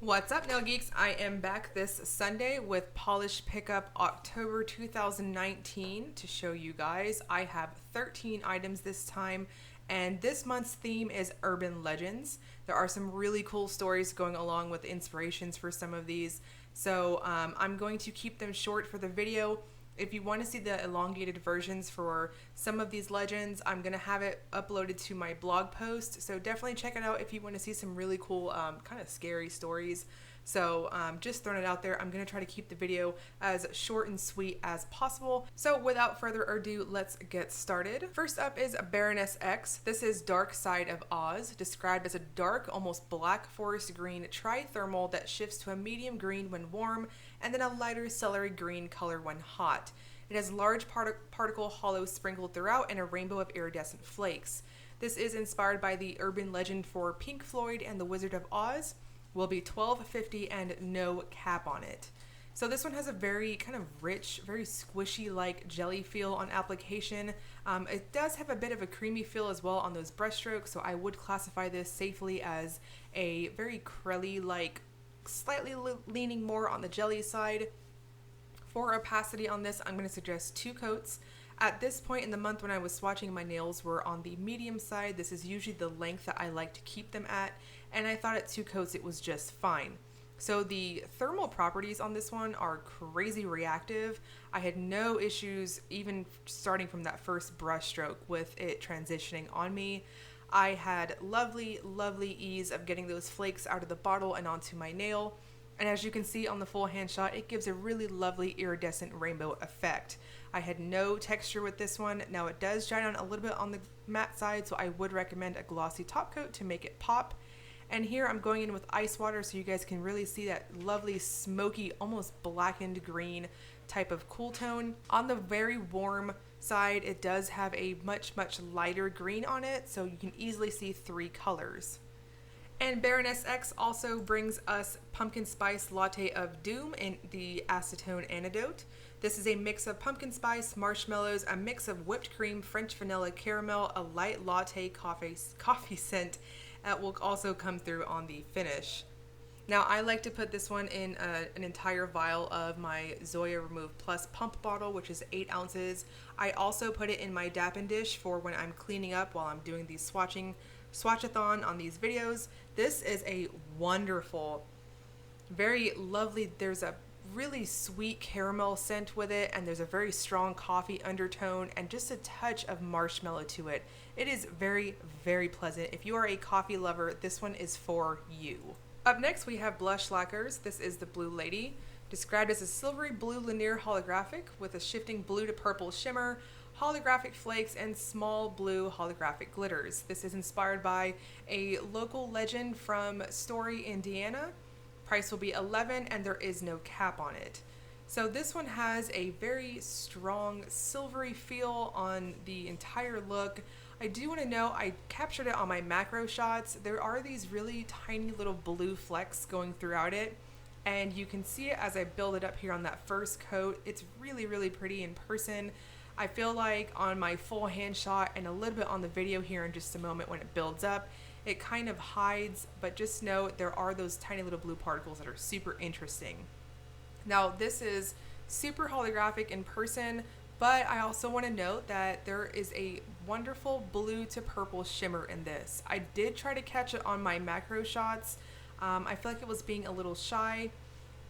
What's up, nail geeks? I am back this Sunday with Polish Pickup October 2019 to show you guys. I have 13 items this time, and this month's theme is urban legends. There are some really cool stories going along with inspirations for some of these, so I'm going to keep them short for the video. If you want to see the elongated versions for some of these legends, I'm going to have it uploaded to my blog post. So definitely check it out if you want to see some really cool, kind of scary stories. So just throwing it out there, I'm going to try to keep the video as short and sweet as possible. So without further ado, let's get started. First up is Baroness X. This is Darkside of Oz, described as a dark, almost black forest green trithermal that shifts to a medium green when warm and then a lighter celery green color when hot. It has large particle hollows sprinkled throughout and a rainbow of iridescent flakes. This is inspired by the urban legend for Pink Floyd and the Wizard of Oz. Will be $12.50 and no cap on it. So this one has a very kind of rich, very squishy like jelly feel on application. It does have a bit of a creamy feel as well on those brushstrokes, so I would classify this safely as a very crelly, like slightly leaning more on the jelly side. For opacity on this, I'm going to suggest 2 coats. At this point in the month when I was swatching, my nails were on the medium side. This is usually the length that I like to keep them at, and I thought at 2 coats it was just fine. So the thermal properties on this one are crazy reactive. I had no issues even starting from that first brush stroke with it transitioning on me. I had lovely ease of getting those flakes out of the bottle and onto my nail. And as you can see on the full hand shot, it gives a really lovely iridescent rainbow effect. I had no texture with this one. Now it does dry down a little bit on the matte side, so I would recommend a glossy top coat to make it pop. And here I'm going in with ice water so you guys can really see that lovely smoky, almost blackened green type of cool tone. On the very warm side, it does have a much lighter green on it, so you can easily see 3 colors. And Baroness X also brings us Pumpkin Spice Latte of Doom in the Acetone Antidote. This is a mix of pumpkin spice, marshmallows, a mix of whipped cream, French vanilla caramel, a light latte coffee scent that will also come through on the finish. Now I like to put this one in an entire vial of my Zoya Remove Plus pump bottle, which is 8 ounces. I also put it in my Dappen dish for when I'm cleaning up while I'm doing these swatchathon on these videos. This is a wonderful, very lovely, there's a really sweet caramel scent with it, and there's a very strong coffee undertone and just a touch of marshmallow to it. It is very pleasant. If you are a coffee lover, this one is for you. Up next we have Blush Lacquers. This is the Blue Lady, described as a silvery blue linear holographic with a shifting blue to purple shimmer, holographic flakes, and small blue holographic glitters. This is inspired by a local legend from Story, Indiana. Price will be $11 and there is no cap on it. So this one has a very strong silvery feel on the entire look. I do want to note I captured it on my macro shots. There are these really tiny little blue flecks going throughout it, and you can see it as I build it up here on that first coat. It's really pretty in person. I feel like on my full hand shot and a little bit on the video here in just a moment when it builds up, it kind of hides, but just note there are those tiny little blue particles that are super interesting. Now this is super holographic in person, but I also want to note that there is a wonderful blue to purple shimmer in this. I did try to catch it on my macro shots. I feel like it was being a little shy.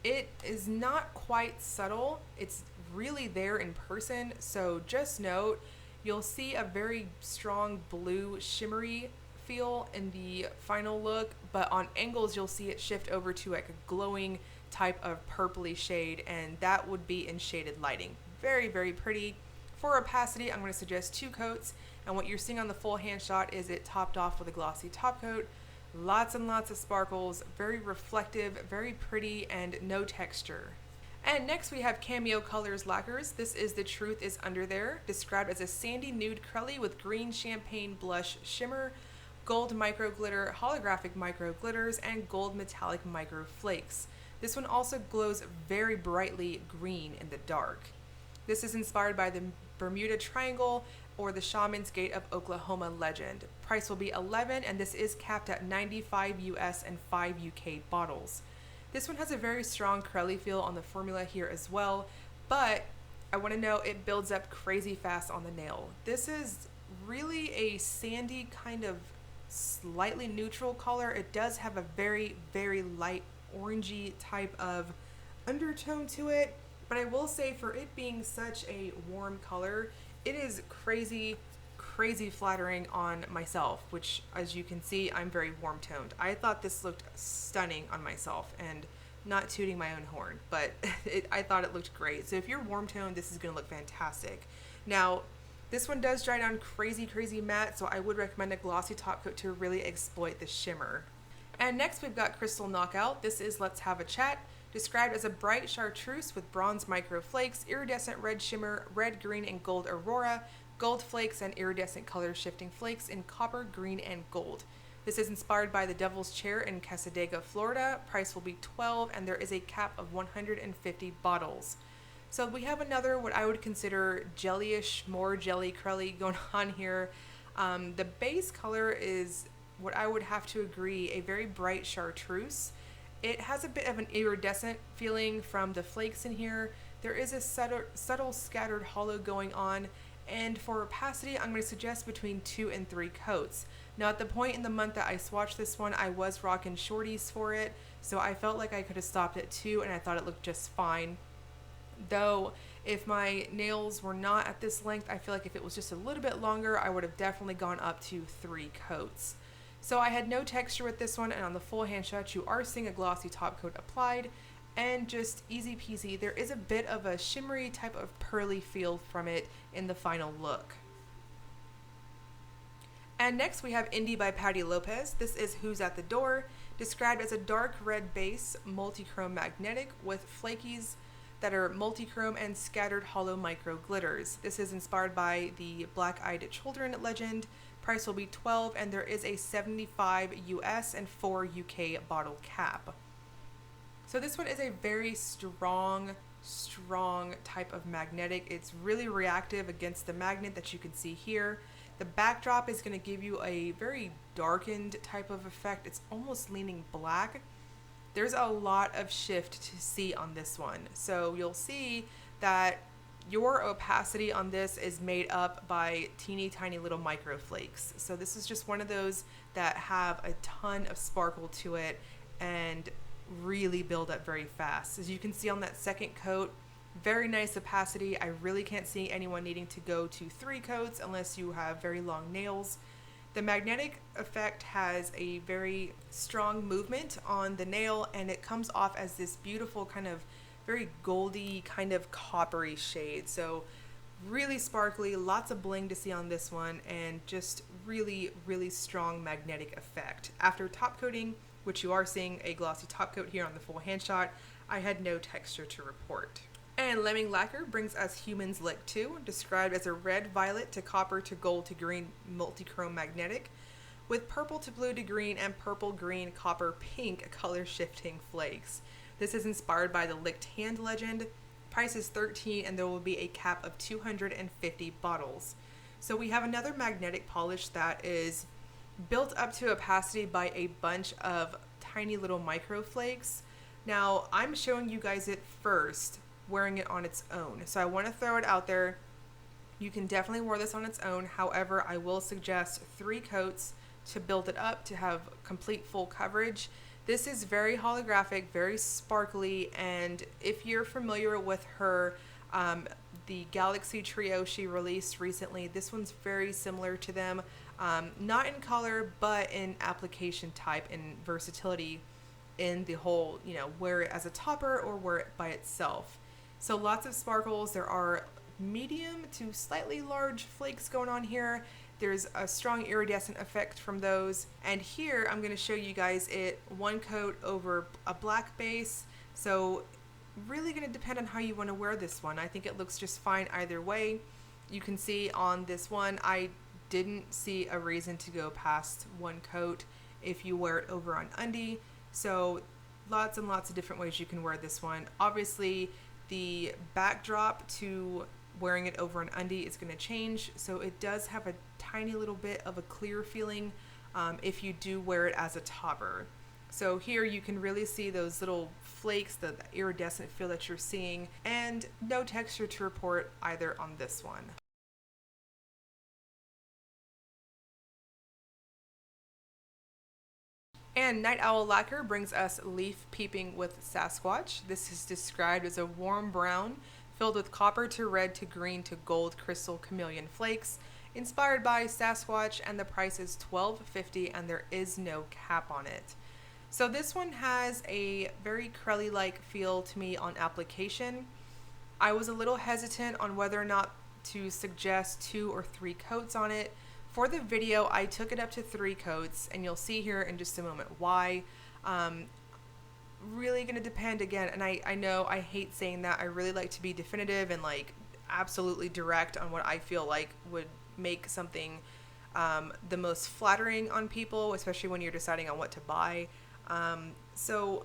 It is not quite subtle. It's really there in person, so just note you'll see a very strong blue shimmery feel in the final look, but on angles you'll see it shift over to like a glowing type of purpley shade, and that would be in shaded lighting. Very pretty. For opacity, I'm going to suggest 2 coats, and what you're seeing on the full hand shot is it topped off with a glossy top coat. Lots and lots of sparkles, very reflective, very pretty, and no texture. And next we have Cameo Colors Lacquers. This is The Truth Is Under There, described as a sandy nude crelly with green champagne blush shimmer, gold micro glitter, holographic micro glitters, and gold metallic micro flakes. This one also glows very brightly green in the dark. This is inspired by the Bermuda Triangle or the Shaman's Gate of Oklahoma legend. Price will be $11, and this is capped at 95 US and 5 UK bottles. This one has a very strong curly feel on the formula here as well, but I want to know it builds up crazy fast on the nail. This is really a sandy kind of slightly neutral color. It does have a very, very light orangey type of undertone to it, but I will say for it being such a warm color, it is crazy, crazy flattering on myself, which as you can see, I'm very warm toned. I thought this looked stunning on myself, and not tooting my own horn, but I thought it looked great. So if you're warm toned, this is gonna look fantastic. Now, this one does dry down crazy, crazy matte, so I would recommend a glossy top coat to really exploit the shimmer. And next we've got Crystal Knockout. This is Let's Have a Chat, described as a bright chartreuse with bronze micro flakes, iridescent red shimmer, red, green, and gold aurora, gold flakes, and iridescent color shifting flakes in copper, green, and gold. This is inspired by the Devil's Chair in Casadega, Florida. Price will be $12, and there is a cap of 150 bottles. So we have another, what I would consider jellyish, more jelly crelly going on here. The base color is what I would have to agree, a very bright chartreuse. It has a bit of an iridescent feeling from the flakes in here. There is a subtle scattered hollow going on. And for opacity, I'm going to suggest between 2 and 3 coats. Now at the point in the month that I swatched this one, I was rocking shorties for it, so I felt like I could have stopped at 2 and I thought it looked just fine. Though if my nails were not at this length, I feel like if it was just a little bit longer, I would have definitely gone up to 3 coats. So I had no texture with this one, and on the full hand shot you are seeing a glossy top coat applied, and just easy peasy. There is a bit of a shimmery type of pearly feel from it in the final look. And next we have Indie by Patty Lopez. This is Who's at the Door, described as a dark red base, multi-chrome magnetic with flakies that are multi-chrome and scattered hollow micro glitters. This is inspired by the Black-Eyed Children legend. Price will be $12, and there is a 75 US and 4 UK bottle cap. So this one is a very strong type of magnetic. It's really reactive against the magnet that you can see here. The backdrop is going to give you a very darkened type of effect. It's almost leaning black. There's a lot of shift to see on this one. So you'll see that your opacity on this is made up by teeny tiny little micro flakes. So this is just one of those that have a ton of sparkle to it and really build up very fast. As you can see on that second coat, very nice opacity. I really can't see anyone needing to go to 3 coats unless you have very long nails. The magnetic effect has a very strong movement on the nail, and it comes off as this beautiful kind of very goldy kind of coppery shade. So really sparkly, lots of bling to see on this one, and just really, really strong magnetic effect. After top coating, which you are seeing a glossy top coat here on the full hand shot, I had no texture to report. And Lemming Lacquer brings us Humans Lick 2, described as a red, violet to copper to gold to green multi-chrome magnetic, with purple to blue to green and purple, green, copper, pink color shifting flakes. This is inspired by the Licked Hand legend. Price is $13, and there will be a cap of 250 bottles. So we have another magnetic polish that is built up to opacity by a bunch of tiny little micro flakes. Now I'm showing you guys it first, wearing it on its own. So I want to throw it out there. You can definitely wear this on its own. However, I will suggest 3 coats to build it up to have complete full coverage. This is very holographic, very sparkly, and if you're familiar with her, the Galaxy Trio she released recently, this one's very similar to them. Not in color, but in application type and versatility in the whole, you know, wear it as a topper or wear it by itself. So lots of sparkles. There are medium to slightly large flakes going on here. There's a strong iridescent effect from those. And here I'm going to show you guys it 1 coat over a black base. So really going to depend on how you want to wear this one. I think it looks just fine either way. You can see on this one, I didn't see a reason to go past 1 coat if you wear it over on undie. So lots and lots of different ways you can wear this one. Obviously, the backdrop to wearing it over an undie is going to change, so it does have a tiny little bit of a clear feeling if you do wear it as a topper. So here you can really see those little flakes, the iridescent feel that you're seeing, and no texture to report either on this one. And Night Owl Lacquer brings us Leaf Peeping with Sasquatch. This is described as a warm brown filled with copper to red to green to gold crystal chameleon flakes, inspired by Sasquatch, and the price is $12.50 and there is no cap on it. So this one has a very Crelly-like feel to me on application. I was a little hesitant on whether or not to suggest 2 or 3 coats on it. For the video, I took it up to 3 coats, and you'll see here in just a moment why. Really going to depend again, and I know I hate saying that. I really like to be definitive and like absolutely direct on what I feel like would make something the most flattering on people, especially when you're deciding on what to buy. So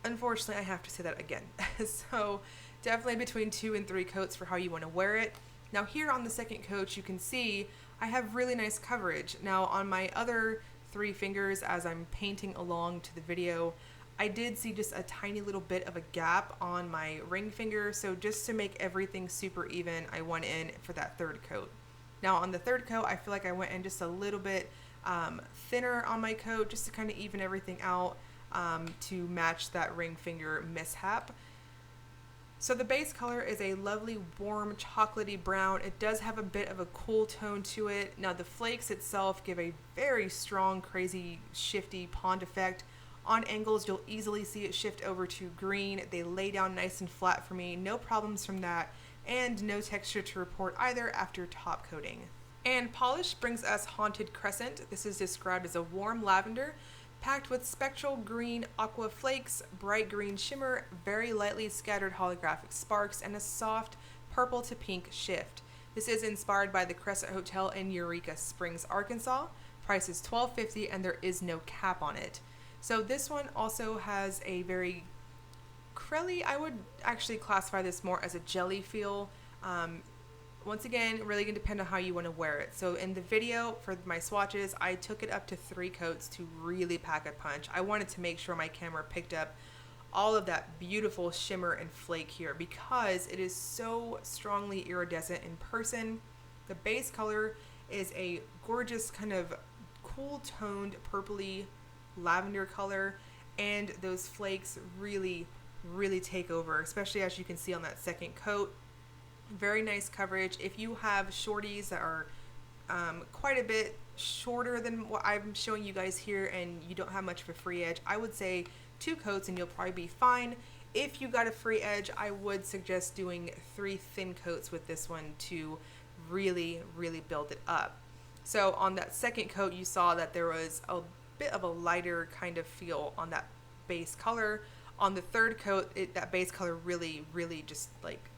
unfortunately, I have to say that again. So definitely between 2 and 3 coats for how you want to wear it. Now here on the second coat, you can see I have really nice coverage. Now on my other 3 fingers, as I'm painting along to the video, I did see just a tiny little bit of a gap on my ring finger. So just to make everything super even, I went in for that 3rd coat. Now on the 3rd coat, I feel like I went in just a little bit thinner on my coat just to kind of even everything out to match that ring finger mishap. So the base color is a lovely warm chocolatey brown. It does have a bit of a cool tone to it. Now the flakes itself give a very strong, crazy, shifty pond effect. On angles, you'll easily see it shift over to green. They lay down nice and flat for me, no problems from that, and no texture to report either after top coating. And polish brings us Haunted Crescent. This is described as a warm lavender packed with spectral green aqua flakes, bright green shimmer, very lightly scattered holographic sparks, and a soft purple to pink shift. This is inspired by the Crescent Hotel in Eureka Springs, Arkansas. Price is $12.50 and there is no cap on it. So this one also has a very Crelly, I would actually classify this more as a jelly feel. Once again, really gonna depend on how you want to wear it. So in the video for my swatches, I took it up to 3 coats to really pack a punch. I wanted to make sure my camera picked up all of that beautiful shimmer and flake here because it is so strongly iridescent in person. The base color is a gorgeous kind of cool toned purpley lavender color, and those flakes really take over, especially as you can see on that 2nd coat. Very nice coverage. If you have shorties that are quite a bit shorter than what I'm showing you guys here and you don't have much of a free edge, I would say 2 coats and you'll probably be fine. If you got a free edge, I would suggest doing 3 thin coats with this one to really build it up. So on that 2nd coat, you saw that there was a bit of a lighter kind of feel on that base color. On the 3rd coat, that base color really just like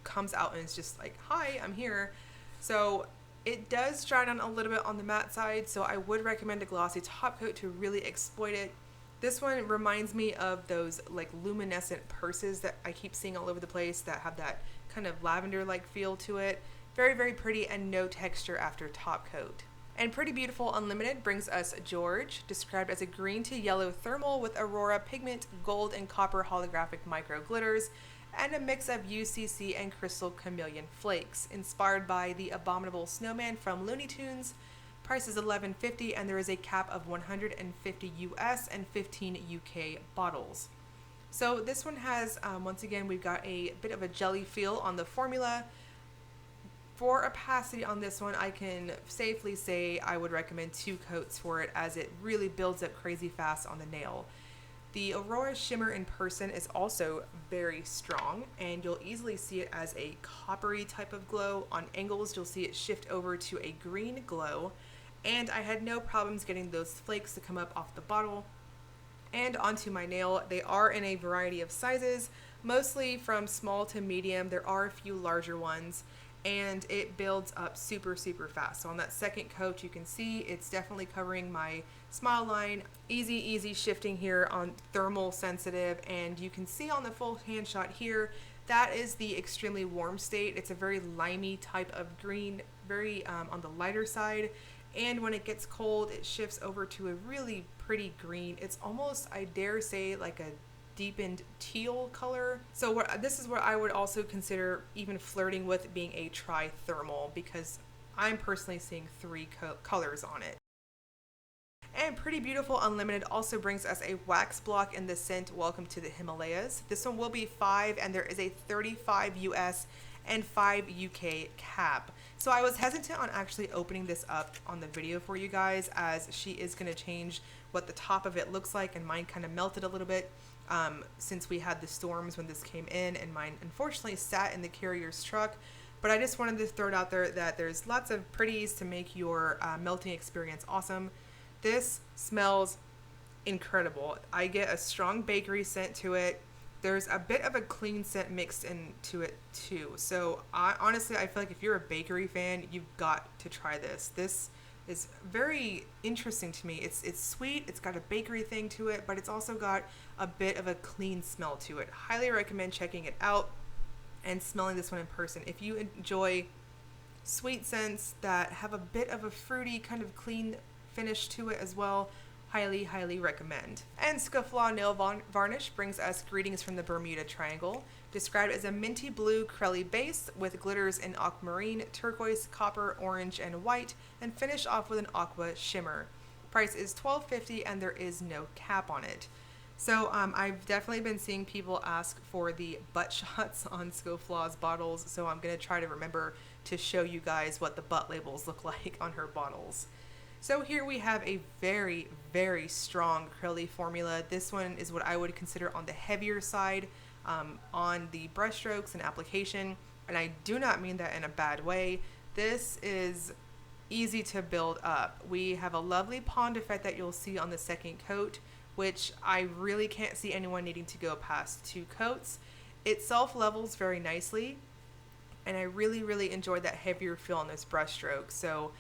comes out and it's just like, hi, I'm here. So it does dry down a little bit on the matte side, so I would recommend a glossy top coat to really exploit it. This one reminds me of those like luminescent purses that I keep seeing all over the place that have that kind of lavender like feel to it. Very pretty and no texture after top coat. And Pretty Beautiful Unlimited brings us George, described as a green to yellow thermal with Aurora pigment, gold and copper holographic micro glitters, and a mix of UCC and crystal chameleon flakes, inspired by the abominable snowman from Looney Tunes. Price is $11.50 and there is a cap of 150 US and 15 UK bottles. So this one has, once again, we've got a bit of a jelly feel on the formula. For opacity on this one, I can safely say I would recommend 2 coats for it as it really builds up crazy fast on the nail. The Aurora shimmer in person is also very strong and you'll easily see it as a coppery type of glow. On angles, you'll see it shift over to a green glow, and I had no problems getting those flakes to come up off the bottle and onto my nail. They are in a variety of sizes, mostly from small to medium. There are a few larger ones, and it builds up super fast. So on that 2nd coat, you can see it's definitely covering my smile line. Easy shifting here on thermal sensitive, and you can see on the full hand shot here, that is the extremely warm state. It's a very limey type of green, very on the lighter side, and when it gets cold, it shifts over to a really pretty green. It's almost, I dare say, like a deepened teal color. So this is what I would also consider even flirting with being a tri-thermal, because I'm personally seeing three colors on it. And Pretty Beautiful Unlimited also brings us a wax block in the scent Welcome to the Himalayas. This one will be 5, and there is a 35 US and 5 UK cap. So I was hesitant on actually opening this up on the video for you guys, as she is going to change what the top of it looks like, and mine kind of melted a little bit since we had the storms when this came in, and mine unfortunately sat in the carrier's truck. But I just wanted to throw it out there that there's lots of pretties to make your melting experience awesome. This smells incredible. I get a strong bakery scent to it. There's a bit of a clean scent mixed into it too. So honestly, I feel like if you're a bakery fan, you've got to try this. This is very interesting to me. It's sweet, it's got a bakery thing to it, but it's also got a bit of a clean smell to it. Highly recommend checking it out and smelling this one in person. If you enjoy sweet scents that have a bit of a fruity kind of clean finish to it as well, highly recommend. And Scufflaw Nail Varnish brings us Greetings from the Bermuda Triangle, described as a minty blue Crelly base with glitters in aquamarine, turquoise, copper, orange, and white, and finish off with an aqua shimmer. Price is $12.50 and there is no cap on it. So I've definitely been seeing people ask for the butt shots on Scufflaw's bottles, so I'm going to try to remember to show you guys what the butt labels look like on her bottles. So here we have a very strong Crelly formula. This one is what I would consider on the heavier side on the brush strokes and application, and I do not mean that in a bad way. This is easy to build up. We have a lovely pond effect that you'll see on the second coat, which I really can't see anyone needing to go past 2 coats. It self-levels very nicely, and I really enjoyed that heavier feel on this brush stroke. So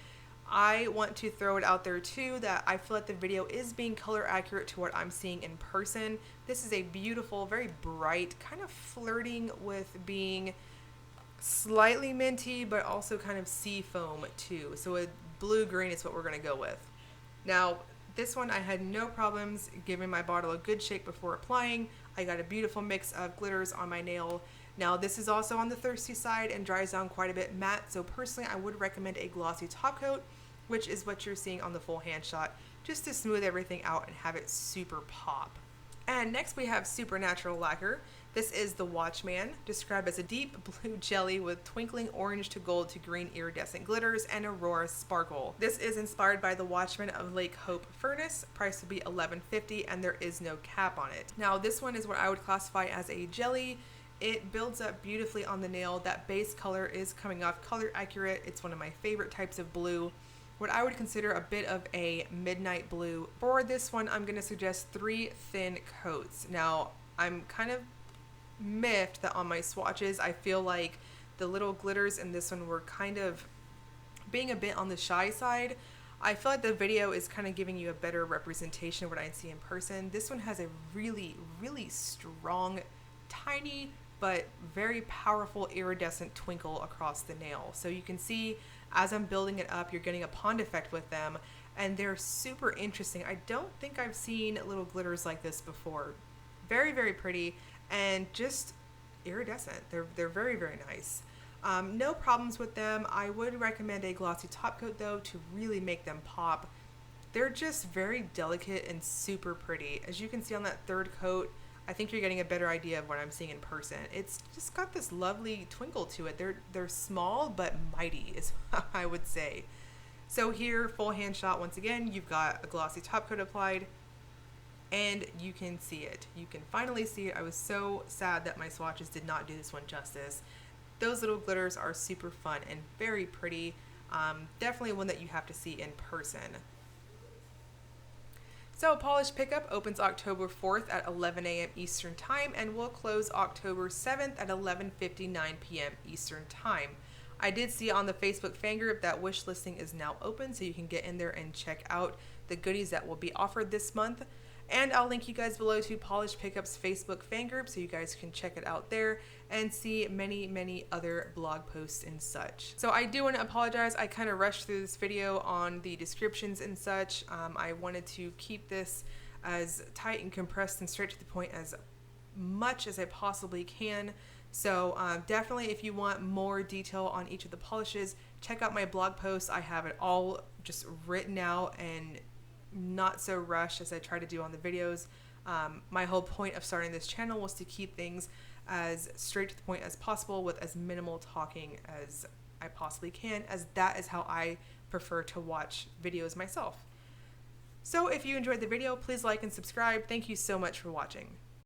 I want to throw it out there too that I feel like the video is being color accurate to what I'm seeing in person. This is a beautiful, very bright, kind of flirting with being slightly minty, but also kind of sea foam too. So a blue-green is what we're going to go with. Now, this one I had no problems giving my bottle a good shake before applying. I got a beautiful mix of glitters on my nail. Now this is also on the thirsty side and dries down quite a bit matte, so personally I would recommend a glossy top coat, which is what you're seeing on the full hand shot, just to smooth everything out and have it super pop. And next we have Supernatural Lacquer. This is the Watchman, described as a deep blue jelly with twinkling orange to gold to green iridescent glitters and aurora sparkle. This is inspired by the Watchman of Lake Hope Furnace. Price will be $11.50 and there is no cap on it. Now this one is what I would classify as a jelly. It builds up beautifully on the nail. That base color is coming off color accurate. It's one of my favorite types of blue. What I would consider a bit of a midnight blue. For this one, I'm going to suggest 3 thin coats. Now, I'm kind of miffed that on my swatches, I feel like the little glitters in this one were kind of being a bit on the shy side. I feel like the video is kind of giving you a better representation of what I see in person. This one has a really strong, tiny, but very powerful iridescent twinkle across the nail. So you can see as I'm building it up, you're getting a pond effect with them, and they're super interesting. I don't think I've seen little glitters like this before. Very pretty and just iridescent. They're very nice. No problems with them. I would recommend a glossy top coat though to really make them pop. They're just very delicate and super pretty. As you can see on that 3rd coat, I think you're getting a better idea of what I'm seeing in person. It's just got this lovely twinkle to it. They're small but mighty is how I would say. So here, full hand shot once again, you've got a glossy top coat applied and you can see it. You can finally see it. I was so sad that my swatches did not do this one justice. Those little glitters are super fun and very pretty. Definitely one that you have to see in person. So Polish Pickup opens October 4th at 11 a.m. Eastern Time and will close October 7th at 11:59 p.m. Eastern Time. I did see on the Facebook fan group that wish listing is now open, so you can get in there and check out the goodies that will be offered this month. And I'll link you guys below to Polish Pickup's Facebook fan group so you guys can check it out there and see many other blog posts and such. So I do want to apologize. I kind of rushed through this video on the descriptions and such. I wanted to keep this as tight and compressed and straight to the point as much as I possibly can. So definitely, if you want more detail on each of the polishes, check out my blog post. I have it all just written out and not so rushed as I try to do on the videos. My whole point of starting this channel was to keep things as straight to the point as possible with as minimal talking as I possibly can, as that is how I prefer to watch videos myself. So if you enjoyed the video, please like and subscribe. Thank you so much for watching.